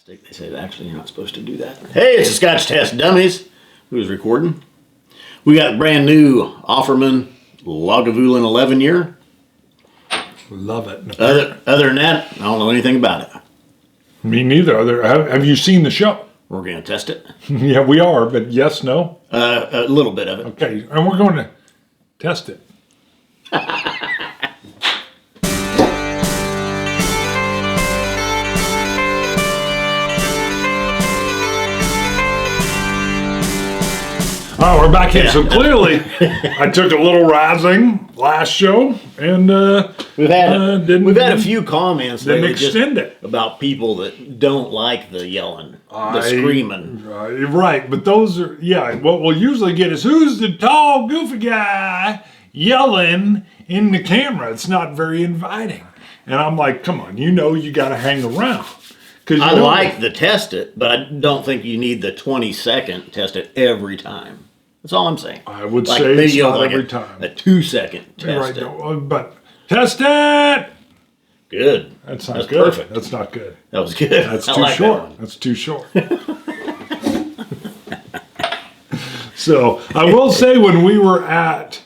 They say actually you're not supposed to do that. Hey, it's a Scotch Test Dummies. Who's recording? We got brand new Offerman Lagavulin 11 year. Love it. Other than that, I don't know anything about it. Me neither. Have you seen the show? We're going to test it. Yeah, we are, but yes, no? A little bit of it. Okay, and we're going to test it. Oh, we're back here. Yeah. So clearly, I took a little razzing last show, and we've had a few comments didn't extend it about people that don't like the yelling, the screaming. Right, but those are what we'll usually get is who's the tall, goofy guy yelling in the camera. It's not very inviting, and I'm like, come on, you got to hang around. I like the test it, but I don't think you need the 20-second test it every time. That's all I'm saying. I would say it's not every time. A 2-second test it. But test it! Good. That's not good. Perfect. That's not good. That was good. That's too short. That's too short. So I will say when we were at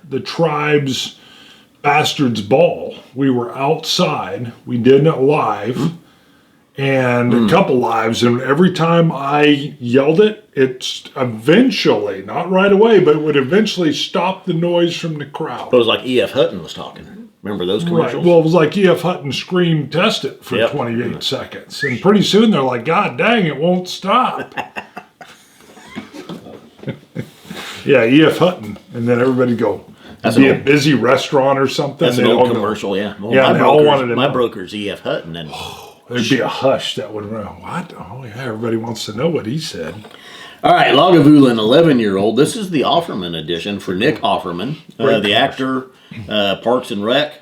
the tribe's Bastards Ball, we were outside. We did it live. And a couple lives, and every time I yelled it, it's eventually, not right away, but it would eventually stop the noise from the crowd. It was like E.F. Hutton was talking. Remember those commercials? Right. Well, it was like E.F. Hutton screamed, test it for 28 seconds. And pretty soon they're like, God dang, it won't stop. Yeah, E.F. Hutton. And then everybody go, be a busy restaurant or something. That's an old commercial, yeah. Well, yeah, they all wanted to know. My broker's E.F. Hutton, and there'd be a hush that would run. What? Oh, yeah, everybody wants to know what he said. All right, Lagavulin 11-year-old. This is the Offerman edition for Nick Offerman, the actor, Parks and Rec.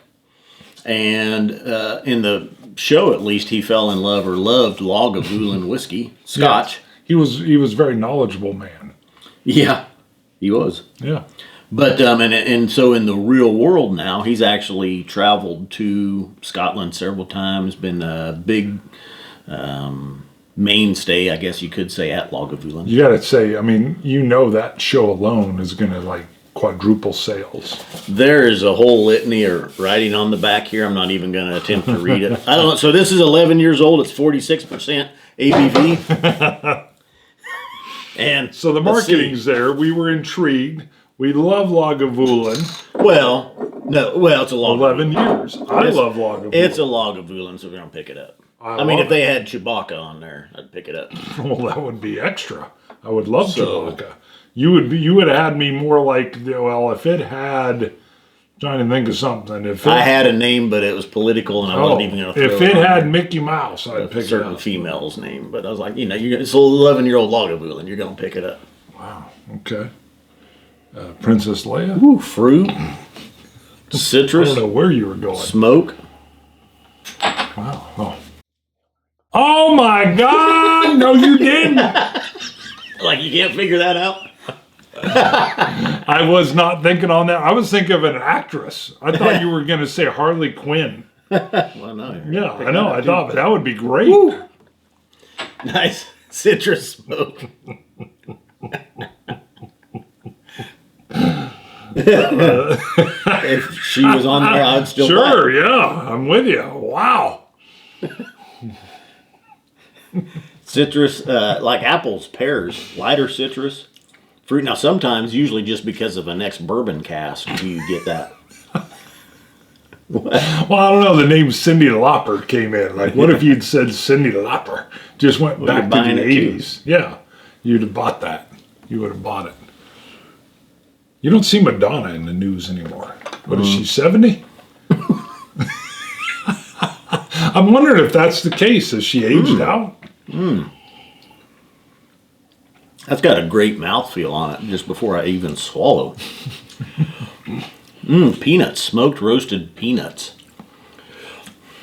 And in the show, at least, he fell in love or loved Lagavulin whiskey, Scotch. Yeah. He was a very knowledgeable man. Yeah, he was. Yeah. But and so in the real world now, he's actually traveled to Scotland several times, been a big mainstay, I guess you could say, at Lagavulin. You got to say, I mean, that show alone is going to quadruple sales. There is a whole litany of writing on the back here. I'm not even going to attempt to read it. I don't know. So this is 11 years old. It's 46% ABV. And so the marketing's there. We were intrigued. We love Lagavulin. It's a Lagavulin. 11 years. I love Lagavulin. It's a Lagavulin, so we're going to pick it up. I mean, if they had Chewbacca on there, I'd pick it up. Well, that would be extra. I would love Chewbacca. You would have had me more like, if it had, trying to think of something. I had a name, but it was political, and I wasn't even going to throw it. If it had Mickey Mouse, I'd pick it up. A certain female's name, but I was like, it's an 11-year-old Lagavulin. You're going to pick it up. Wow. Okay. Princess Leia? Ooh, fruit. Citrus. I don't know where you were going. Smoke. Wow. Oh my God! No, you didn't. You can't figure that out? I was not thinking on that. I was thinking of an actress. I thought you were going to say Harley Quinn. Well, no. Yeah, I know. I thought that would be great. Woo. Nice. Citrus smoke. If she was on there, I'd still sure, yeah, I'm with you. Wow. Citrus, like apples, pears, lighter citrus, fruit. Now, sometimes, usually just because of an ex-bourbon cask, do you get that? Well, I don't know. The name Cyndi Lauper came in. What if you'd said Cyndi Lauper? Just went back to the 80s. Yeah, you'd have bought that. You would have bought it. You don't see Madonna in the news anymore. What is she, 70? I'm wondering if that's the case. Has she aged out? That's got a great mouthfeel on it just before I even swallow. Peanuts. Smoked roasted peanuts.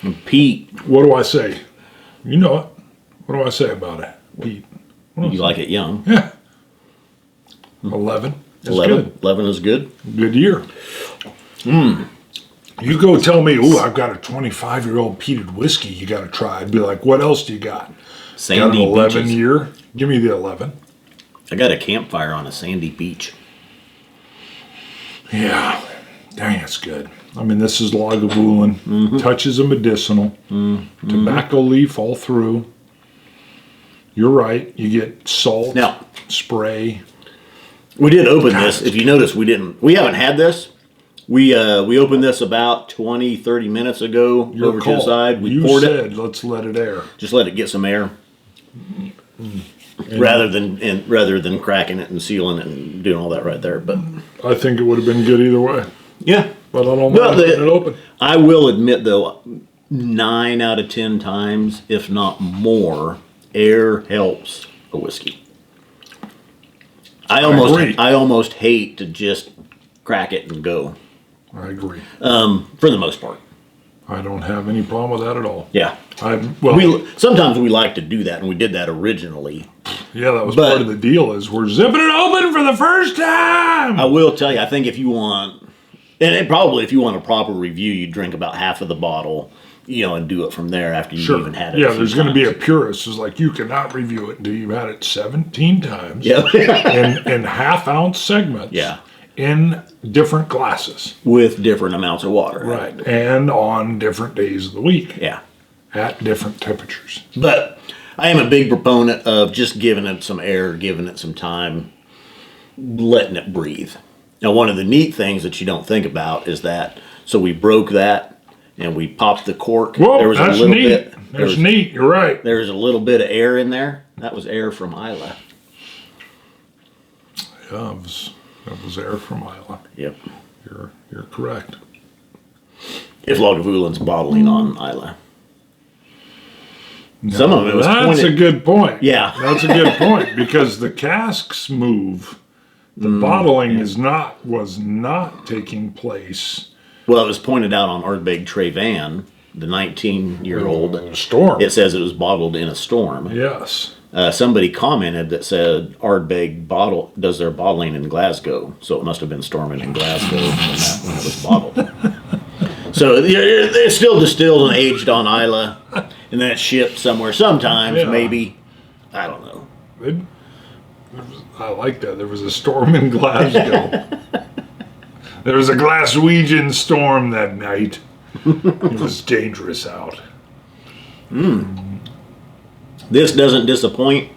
And peat. What do I say? You know it. What do I say about it? Peat. You like it young. Yeah. 11. 11 is good. Good year. You go tell me, ooh, I've got a 25-year-old peated whiskey you got to try. I'd be like, what else do you got? Sandy got an 11 beaches. year? Give me the 11. I got a campfire on a sandy beach. Yeah. Dang, it's good. I mean, this is Lagavulin. Touches of medicinal. Tobacco leaf all through. You're right. You get salt, Now, spray. we did open this. If you notice, we haven't had this. We opened this about 20, 30 minutes ago over to the side. We poured it. Let's let it air. Just let it get some air. Rather than cracking it and sealing it and doing all that right there. But I think it would have been good either way. yeah. But I don't mind letting it open. I will admit, though, 9 out of 10 times, if not more, air helps a whiskey. I almost hate to just crack it and go. I agree. For the most part. I don't have any problem with that at all. Yeah. Sometimes we like to do that, and we did that originally. Yeah, that was part of the deal. Is we're zipping it open for the first time. I will tell you, I think if you want a proper review, you drink about half of the bottle, and do it from there after you even had it. Yeah, there's going to be a purist who's like, you cannot review it until you've had it 17 times. Yeah. in half-ounce segments. Yeah. In different glasses. With different amounts of water. Right. And on different days of the week. Yeah. At different temperatures. But I am a big proponent of just giving it some air, giving it some time, letting it breathe. Now, one of the neat things that you don't think about is that, so we broke that and we popped the cork. Whoa, that's neat. That's neat. You're right. There's a little bit of air in there. That was air from Islay. Yeah, that was air from Islay. Yep. You're correct. If Lagavulin's bottling on Islay. Some of it was That's a good point. Yeah. That's a good point because the casks move. The bottling was not taking place. Well, it was pointed out on Ardbeg Trevan, the 19-year-old. Storm. It says it was bottled in a storm. Yes. Somebody commented that said Ardbeg does their bottling in Glasgow, so it must have been storming in Glasgow when it was bottled. So it's still distilled and aged on Islay, and then it's shipped somewhere. Sometimes, maybe, I don't know. I like that. There was a storm in Glasgow. There was a Glaswegian storm that night. It was dangerous out. This doesn't disappoint.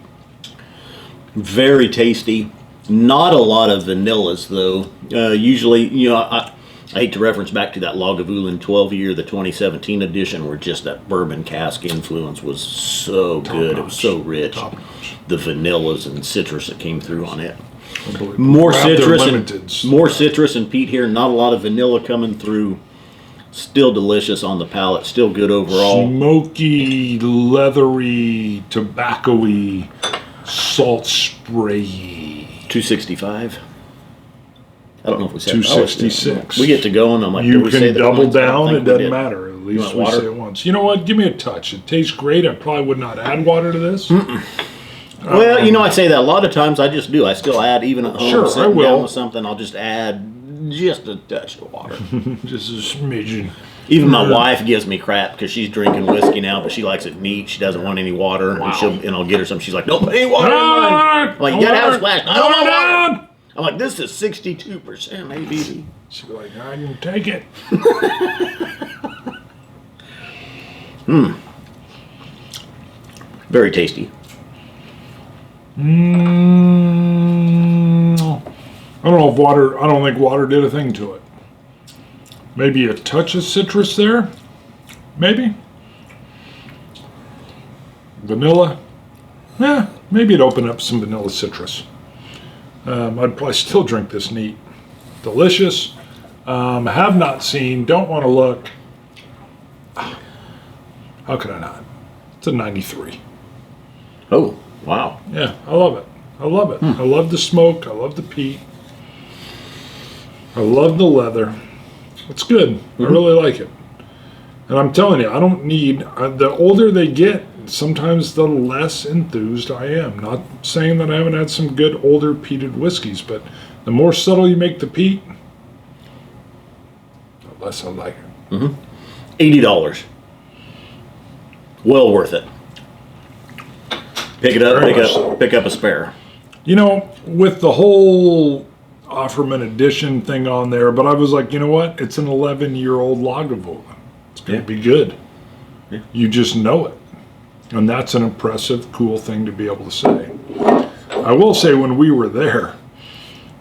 Very tasty. Not a lot of vanillas, though. Usually, I hate to reference back to that Lagavulin 12-year, the 2017 edition, where just that bourbon cask influence was so good. It was so rich. The vanillas and citrus that came through on it. More citrus and peat here. Not a lot of vanilla coming through. Still delicious on the palate. Still good overall. Smoky, leathery, tobacco-y, salt spray. 265. I don't know if we said 266. We get to go and I'm like, you did we say can that double once? down. It doesn't matter. At least we say it once. You know what? Give me a touch. It tastes great. I probably would not add water to this. Well, I say that a lot of times. I just do. I still add, even at home, Sure, sitting down with something, I'll just add just a touch of water. Just a smidgen. Even my wife gives me crap because she's drinking whiskey now, but she likes it neat. She doesn't want any water, and I'll get her some. She's like, "Don't put any water in mine." I'm like, "You gotta have a splash." I don't want water. I'm like, "This is 62% ABV." She's like, "I can take it." Very tasty. I don't know if water. I don't think water did a thing to it. Maybe a touch of citrus there. Maybe. Vanilla. Yeah, maybe it opened up some vanilla citrus. I'd probably still drink this neat. Delicious. Have not seen. Don't want to look. How could I not? It's a 93. Oh, wow. Yeah, I love it. I love it. I love the smoke. I love the peat. I love the leather. It's good. I really like it. And I'm telling you, I don't need, the older they get, sometimes the less enthused I am. Not saying that I haven't had some good older peated whiskeys, but the more subtle you make the peat, the less I like it. $80. Well worth it. Pick it up, pick up a spare. You know, with the whole Offerman Edition thing on there, but I was like, you know what? It's an 11-year-old Lagavulin. It's going to be good. Yeah. You just know it. And that's an impressive, cool thing to be able to say. I will say when we were there,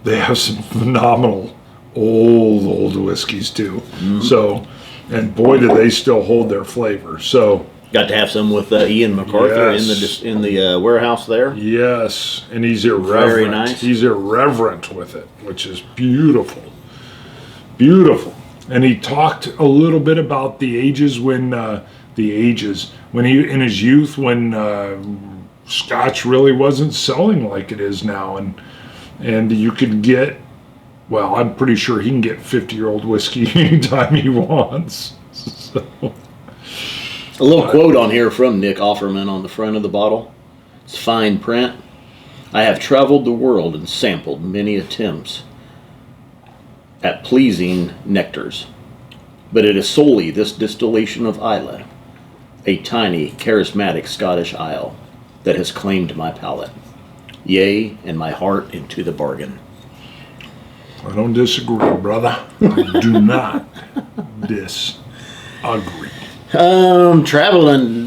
they have some phenomenal old whiskeys too. So, and boy, do they still hold their flavor. So, got to have some with Ian MacArthur in the warehouse there. Yes, and he's irreverent. Very nice. He's irreverent with it, which is beautiful. Beautiful. And he talked a little bit about the ages when he in his youth when Scotch really wasn't selling like it is now, and you could get, well, I'm pretty sure he can get 50-year-old whiskey anytime he wants. So. A little quote on here from Nick Offerman on the front of the bottle. It's fine print. I have traveled the world and sampled many attempts at pleasing nectars, but it is solely this distillation of Islay, a tiny, charismatic Scottish isle, that has claimed my palate, yea, and my heart into the bargain. I don't disagree, brother. I do not disagree. Traveling,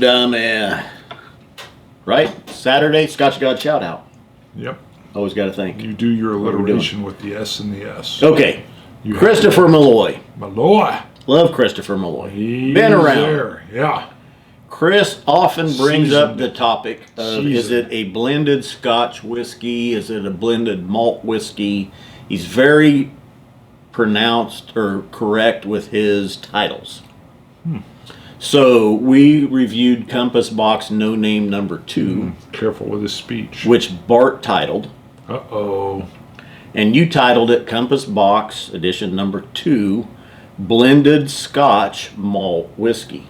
right? Saturday, Scotch God shout out. Yep. Always got to think. You do your alliteration with the S and the S. Okay. Christopher Malloy. Malloy. Love Christopher Malloy. He's been around. There. Yeah. Chris often brings up the topic of is it a blended Scotch whiskey? Is it a blended malt whiskey? He's very pronounced or correct with his titles. So we reviewed Compass Box No Name number 2. Careful with his speech. Which Bart titled. Uh-oh. And you titled it Compass Box Edition number 2, Blended Scotch Malt Whiskey.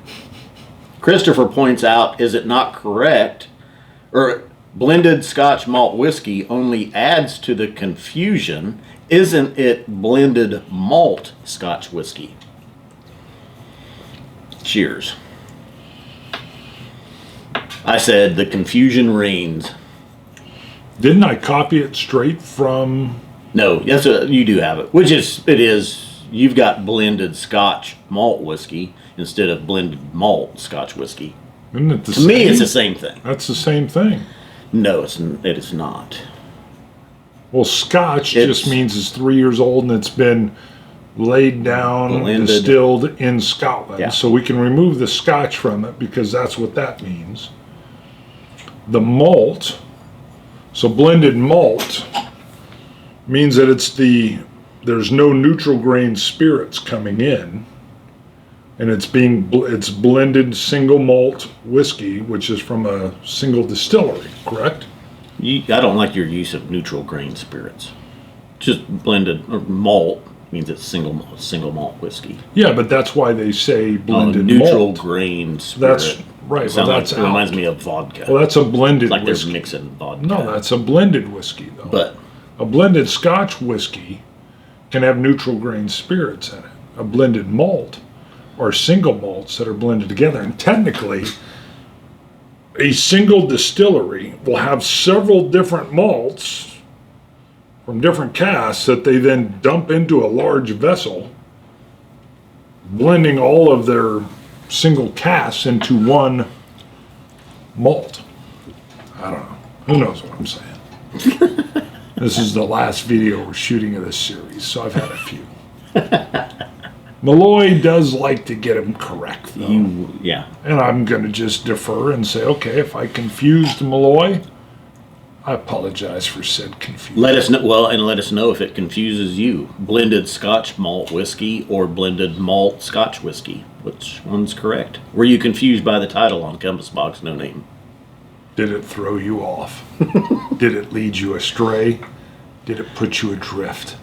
Christopher points out, is it not correct, or blended Scotch malt whiskey only adds to the confusion, isn't it blended malt Scotch whiskey? Cheers. I said the confusion reigns. Didn't I copy it straight from... No, yes, you do have it. It is, you've got blended Scotch malt whiskey instead of blended malt Scotch whiskey. Isn't it the to same? me, it's the same thing. That's the same thing. No, it is not. Well, Scotch just means it's 3 years old and it's been laid down, blended, distilled in Scotland. Yeah. So we can remove the Scotch from it because that's what that means. The malt, so blended malt means that there's no neutral grain spirits coming in, and it's blended single malt whiskey, which is from a single distillery, correct? I don't like your use of neutral grain spirits. Just blended malt means it's single malt whiskey. Yeah, but that's why they say blended neutral malt. Grain spirit. That's right. It reminds me of vodka. Well, that's a blended it's like whiskey. They're mixing vodka. No, that's a blended whiskey, though. But a blended Scotch whiskey can have neutral grain spirits in it. A blended malt are single malts that are blended together. And technically, a single distillery will have several different malts from different casks that they then dump into a large vessel, blending all of their single casks into one malt. I don't know. Who knows what I'm saying? This is the last video we're shooting of this series, so I've had a few. Malloy does like to get him correct, though. Yeah. And I'm going to just defer and say, okay, if I confused Malloy, I apologize for said confusion. Let us know if it confuses you. Blended Scotch malt whiskey or blended malt Scotch whiskey. Which one's correct? Were you confused by the title on Compass Box No Name? Did it throw you off? Did it lead you astray? Did it put you adrift?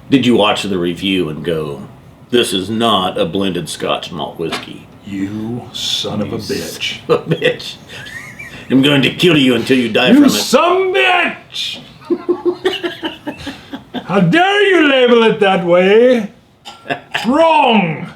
Did you watch the review and go, this is not a blended Scotch malt whiskey? You son of a bitch. A bitch. I'm going to kill you until you die from it. You some bitch! How dare you label it that way? It's wrong!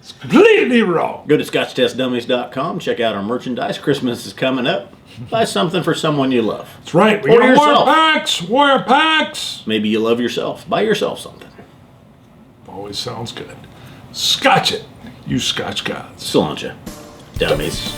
It's completely wrong. Go to ScotchTestDummies.com. Check out our merchandise. Christmas is coming up. Buy something for someone you love. That's right. We Or got yourself. Warrior packs. Maybe you love yourself. Buy yourself something. Always sounds good. Scotch it, you Scotch gods. Cilantro. Dummies.